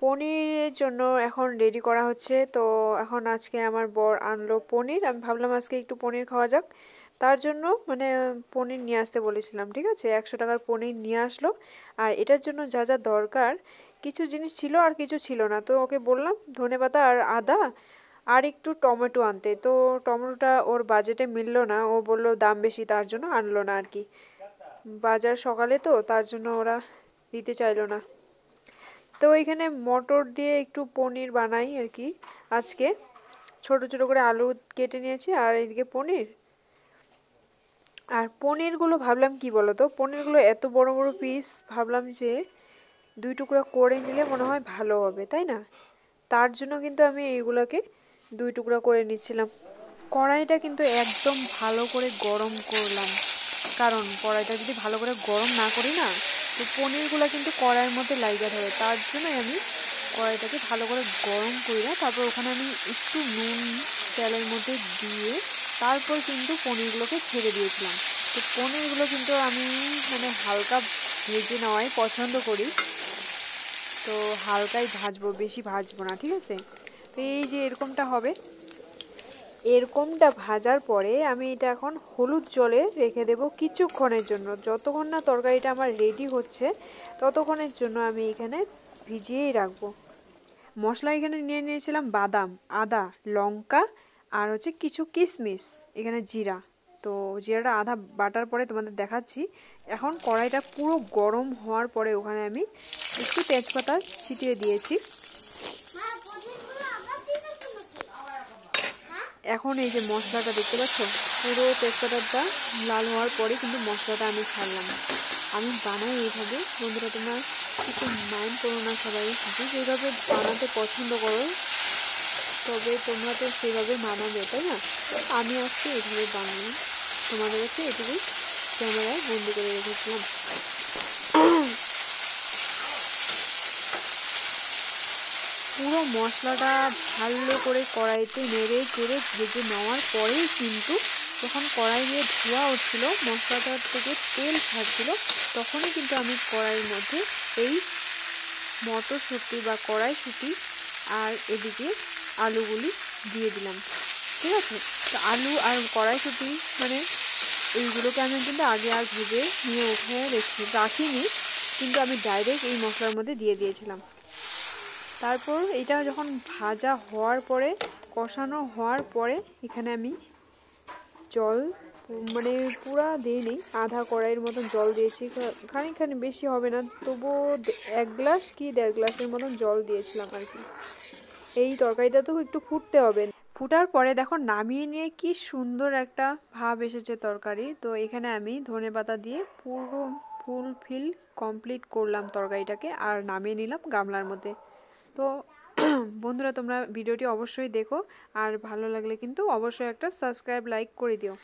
পনিরের জন্য এখন রেডি করা হচ্ছে। তো এখন আজকে আমার বর আনলো পনির, আমি ভাবলাম আজকে একটু পনির খাওয়া যাক। তার জন্য মানে পনির নিয়ে আসতে বলেছিলাম, ঠিক আছে, 100 টাকার পনির নিয়ে আসলো। আর এটার জন্য যা যা দরকার কিছু জিনিস ছিল আর কিছু ছিল না, তো ওকে বললাম ধনেপাতা আর আদা আর একটু টমেটো আনতে। তো টমেটোটা ওর বাজেটে মিললো না, ও বললো দাম বেশি, তার জন্য আনলো না আর কি। বাজার সকালে তো তার জন্য ওরা দিতে চাইলো না। তো এখানে মটর দিয়ে একটু পনির বানাই আর কি আজকে। ছোট ছোট করে আলু কেটে নিয়েছি আর এদিকে পনির। আর পনিরগুলো ভাবলাম কি বলতো, পনিরগুলো এত বড় বড় পিস, ভাবলাম যে 2 টুকরা করে নিলে মনে হয় ভালো হবে, তাই না? তার জন্য কিন্তু আমি এইগুলোকে 2 টুকরা করে নিচ্ছিলাম। কড়াইটা কিন্তু একদম ভালো করে গরম করলাম, কারণ কড়াইটা যদি ভালো করে গরম না করি না, তো পনিরগুলো কিন্তু কড়াইয়ের মধ্যে লাইগা ধরে। তার জন্যই আমি কড়াইটাকে ভালো করে গরম করি না। তারপর ওখানে আমি একটু নুন তেলের মধ্যে দিয়ে তারপর কিন্তু পনিরগুলোকে ছেড়ে দিয়েছিলাম। তো পনিরগুলো কিন্তু আমি মানে হালকা ভেজে নেওয়াই পছন্দ করি। তো হালকাই ভাজবো, বেশি ভাজবো না, ঠিক আছে? তো এই যে এরকমটা হবে। এরকমটা ভাজার পরে আমি এটা এখন হলুদ জলে রেখে দেব কিছুক্ষণের জন্য। যতক্ষণ না তরকারিটা আমার রেডি হচ্ছে ততক্ষণের জন্য আমি এখানে ভিজিয়েই রাখবো। মশলা এখানে নিয়ে নিয়েছিলাম বাদাম, আদা, লঙ্কা আর হচ্ছে কিছু কিশমিশ, এখানে জিরা। তো জিরাটা আধা বাটার পরে তোমাদের দেখাচ্ছি। এখন কড়াইটা পুরো গরম হওয়ার পরে ওখানে আমি একটু তেজপাতা ছিটিয়ে দিয়েছি। এখন এই যে মশলাটা দেখতে পাচ্ছ, পুরো তেজপাতাটা লাল হওয়ার পরে কিন্তু মশলাটা আমি ছাড়লাম। আমি বানাই এইভাবে, বন্ধুরা তোমরা কিছু মাইন্ড করো না, সবাই যে যেভাবে বানাতে পছন্দ করো, তবে তোমরা তো সেভাবে বানাবে, তাই না? আমি আজকে এইভাবে বানালাম, তোমাদের কাছে এটুকুই ক্যামেরায় বন্দি করে রেখেছিলাম। পুরো মশলাটা ভালো করে কড়াইতে নেড়ে চেড়ে ভেজে নেওয়ার পরেই কিন্তু যখন কড়াই দিয়ে ধোয়া হচ্ছিল, মশলাটার থেকে তেল ছাড়ছিল, তখনই কিন্তু আমি কড়াইয়ের মধ্যে এই মটরশুঁটি বা কড়াইশুঁটি আর এদিকে আলুগুলি দিয়ে দিলাম, ঠিক আছে? তো আলু আর কড়াইশুঁটি মানে এইগুলোকে আমি কিন্তু আগে আর ভেজে নিয়ে উঠে রাখিনি, কিন্তু আমি ডাইরেক্ট এই মশলার মধ্যে দিয়ে দিয়েছিলাম। তারপর এটা যখন ভাজা হওয়ার পরে, কষানো হওয়ার পরে, এখানে আমি জল মানে পুরা দিইনি, আধা কড়াইয়ের মতন জল দিয়েছি। খানিকখানি বেশি হবে না, তবুও 1 গ্লাস কি 1.5 গ্লাসের মতন জল দিয়েছিলাম আর কি। এই তরকারিটা তো একটু ফুটতে হবে। ফুটার পরে দেখো নামিয়ে নিয়ে কি সুন্দর একটা ভাব এসেছে তরকারি। তো এখানে আমি ধনেপাতা দিয়ে পুরো ফুলফিল কমপ্লিট করলাম তরকারিটাকে, আর নামিয়ে নিলাম গামলার মধ্যে। তো বন্ধুরা তোমরা ভিডিওটি অবশ্যই দেখো, আর ভালো লাগলে কিন্তু অবশ্যই একটা সাবস্ক্রাইব লাইক করে দিও।